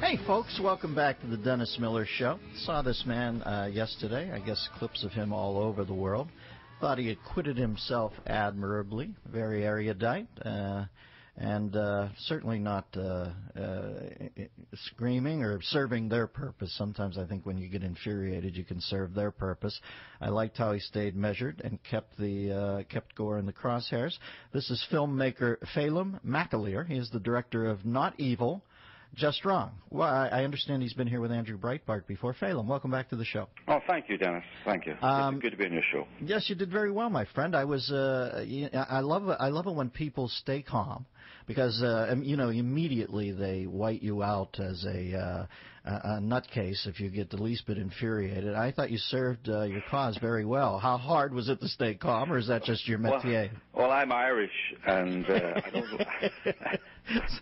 Hey, folks, welcome back to the Dennis Miller Show. Saw this man yesterday. I guess clips of him all over the world. Thought he acquitted himself admirably, very erudite, and certainly not screaming or serving their purpose. Sometimes I think when you get infuriated, you can serve their purpose. I liked how he stayed measured and kept Gore in the crosshairs. This is filmmaker Phelim McAleer. He is the director of Not Evil, Just Wrong. Well, I understand he's been here with Andrew Breitbart before. Phelim, welcome back to the show. Oh, thank you, Dennis. Thank you. It's good to be on your show. Yes, you did very well, my friend. I love it when people stay calm, because immediately they white you out as a nutcase if you get the least bit infuriated. I thought you served your cause very well. How hard was it to stay calm, or is that just your métier? Well, I'm Irish, and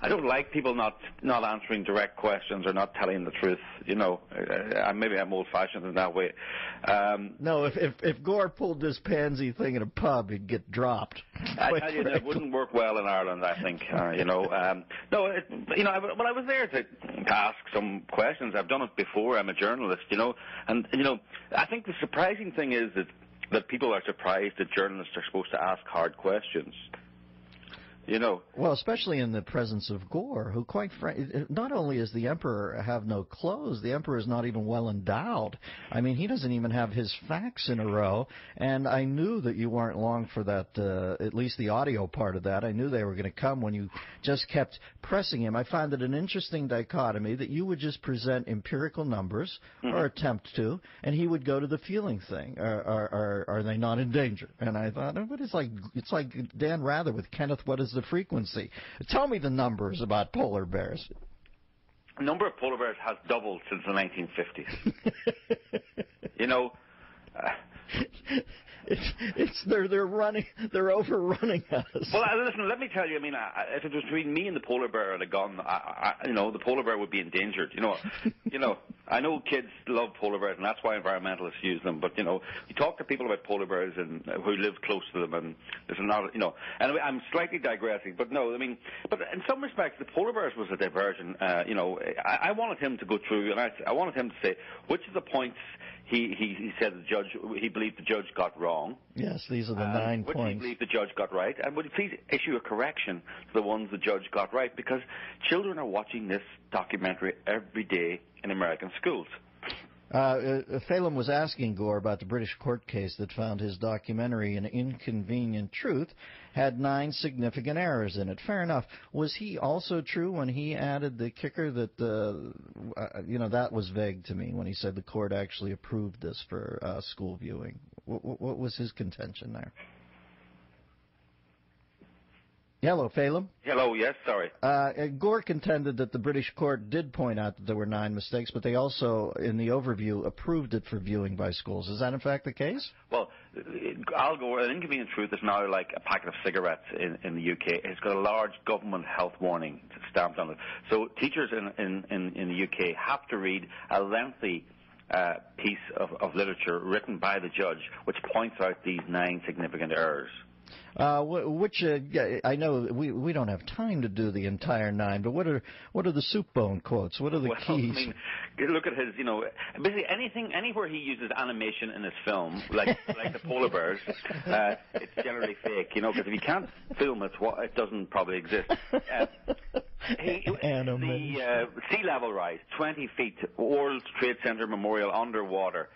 I don't like people not answering direct questions or not telling the truth. Maybe I'm old-fashioned in that way. No, if Gore pulled this pansy thing in a pub, he'd get dropped. I tell you, that wouldn't work well in Ireland, I think. I was there to ask some questions. I've done it before. I'm a journalist, and I think the surprising thing is that people are surprised that journalists are supposed to ask hard questions. Well, especially in the presence of Gore, who, quite frankly, not only does the emperor have no clothes, the emperor is not even well endowed. I mean, he doesn't even have his facts in a row. And I knew that you weren't long for that, at least the audio part of that. I knew they were going to come when you just kept pressing him. I found it an interesting dichotomy that you would just present empirical numbers, or attempt to, and he would go to the feeling thing. Are they not in danger? And I thought, but it's like Dan Rather with Kenneth, what is the frequency? Tell me the numbers about polar bears. The number of polar bears has doubled since the 1950s. They're overrunning us. Well, listen, let me tell you, if it was between me and the polar bear and a gun, the polar bear would be endangered. I know kids love polar bears, and that's why environmentalists use them, but, you talk to people about polar bears and who live close to them, and there's not, anyway, I'm slightly digressing, but no, but in some respects, the polar bears was a diversion. I wanted him to go through, and I wanted him to say which of the points he said he believed the judge got wrong. Yes, these are the 9 which points. He believed the judge got right, and would he please issue a correction to the ones the judge got right, because children are watching this documentary every day in American schools. Phelim was asking Gore about the British court case that found his documentary, An Inconvenient Truth, had 9 significant errors in it. Fair enough. Was he also true when he added the kicker that, that was vague to me when he said the court actually approved this for school viewing? What was his contention there? Hello, Phelim. Hello, yes, sorry. Gore contended that the British court did point out that there were 9 mistakes, but they also, in the overview, approved it for viewing by schools. Is that in fact the case? Well, Al Gore, An Inconvenient Truth is now like a packet of cigarettes in the UK. It's got a large government health warning stamped on it. So teachers in the UK have to read a lengthy piece of literature written by the judge, which points out these 9 significant errors. I know we don't have time to do the entire 9, but what are the soup bone quotes? What are the keys? Look at his, basically anywhere he uses animation in his film, like the polar bears, it's generally fake, because if you can't film it, it doesn't probably exist. The sea level rise, 20 feet, World Trade Center Memorial underwater.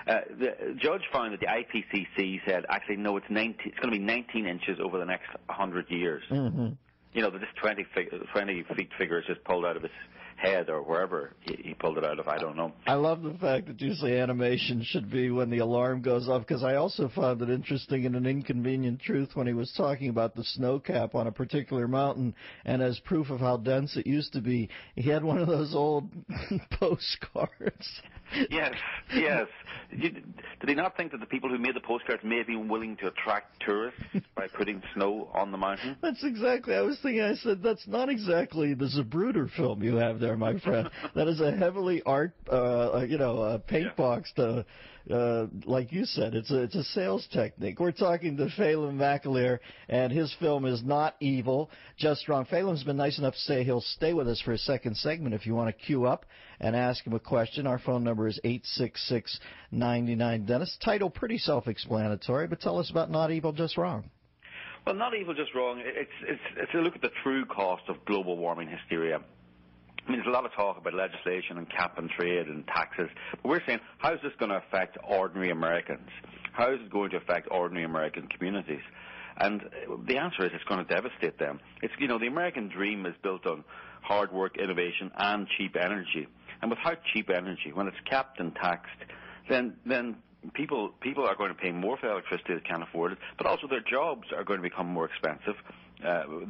The judge found that the IPCC said, actually, no, it's going to be 19 inches over the next 100 years. Mm-hmm. This 20 feet figure is just pulled out of his head or wherever he pulled it out of, I don't know. I love the fact that you say animation should be when the alarm goes off, because I also found it interesting in An Inconvenient Truth when he was talking about the snow cap on a particular mountain, and as proof of how dense it used to be, he had one of those old postcards. Yes. Did he not think that the people who made the postcards may have been willing to attract tourists by putting snow on the mountain? That's exactly. I was thinking, I said, that's not exactly the Zapruder film you have there, my friend. That is a heavily art, paint box to. Like you said, it's a sales technique. We're talking to Phelim McAleer, and his film is Not Evil, Just Wrong. Phelim's been nice enough to say he'll stay with us for a second segment if you want to queue up and ask him a question. Our phone number is 866-99-Dennis. Title pretty self-explanatory, but tell us about Not Evil, Just Wrong. Well, Not Evil, Just Wrong, it's a look at the true cost of global warming hysteria. I mean, there's a lot of talk about legislation and cap and trade and taxes, but we're saying, how is this going to affect ordinary Americans? How is it going to affect ordinary American communities? And the answer is it's going to devastate them. The American dream is built on hard work, innovation, and cheap energy. And without cheap energy, when it's capped and taxed, then people are going to pay more for electricity that can't afford it, but also their jobs are going to become more expensive,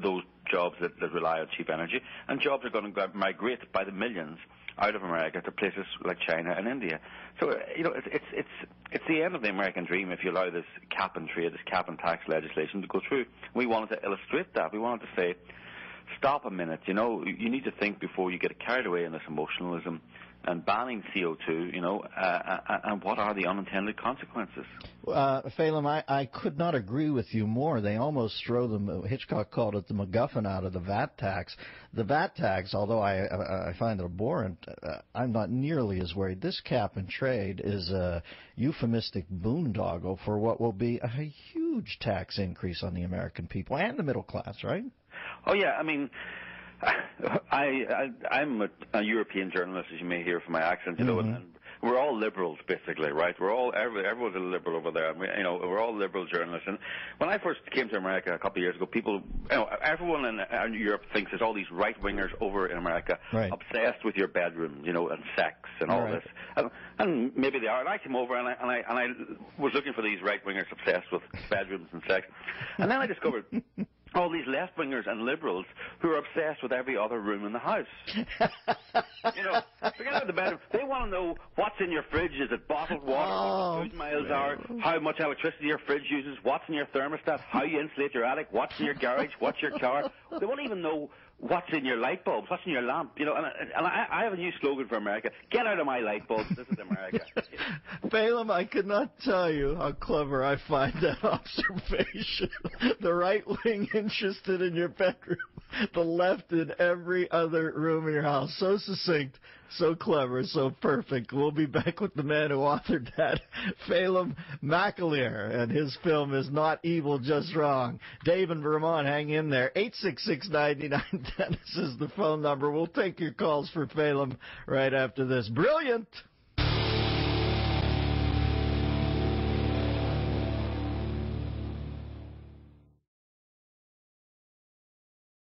those jobs that rely on cheap energy, and jobs are going to migrate by the millions out of America to places like China and India. So, it's the end of the American dream if you allow this cap and trade, this cap and tax legislation to go through. We wanted to illustrate that. We wanted to say, stop a minute, you need to think before you get carried away in this emotionalism and banning CO2, and what are the unintended consequences? Phelim, I could not agree with you more. They almost throw Hitchcock called it the MacGuffin out of the VAT tax. The VAT tax, although I find it abhorrent, I'm not nearly as worried. This cap and trade is a euphemistic boondoggle for what will be a huge tax increase on the American people and the middle class, right? Oh, yeah, I mean, I'm a European journalist, as you may hear from my accent, and we're all liberals, basically, right? Everyone's a liberal over there. We're all liberal journalists. And when I first came to America a couple of years ago, everyone in Europe thinks there's all these right-wingers over in America, right, obsessed with your bedroom, and sex and all this. And maybe they are. And I came over and I was looking for these right-wingers obsessed with bedrooms and sex. And then I discovered all these left-wingers and liberals who are obsessed with every other room in the house. Forget about the bedroom. They want to know what's in your fridge. Is it bottled water? What the food miles are? How much electricity your fridge uses? What's in your thermostat? How you insulate your attic? What's in your garage? What's your car? They won't even know what's in your light bulbs, what's in your lamp, And I have a new slogan for America: get out of my light bulbs. This is America. Phelim, I could not tell you how clever I find that observation. The right wing interested in your bedroom, the left in every other room in your house. So succinct, so clever, so perfect. We'll be back with the man who authored that, Phelim McAleer, and his film is Not Evil, Just Wrong. Dave in Vermont, hang in there. 866-99-Dennis is the phone number. We'll take your calls for Phelim right after this. Brilliant!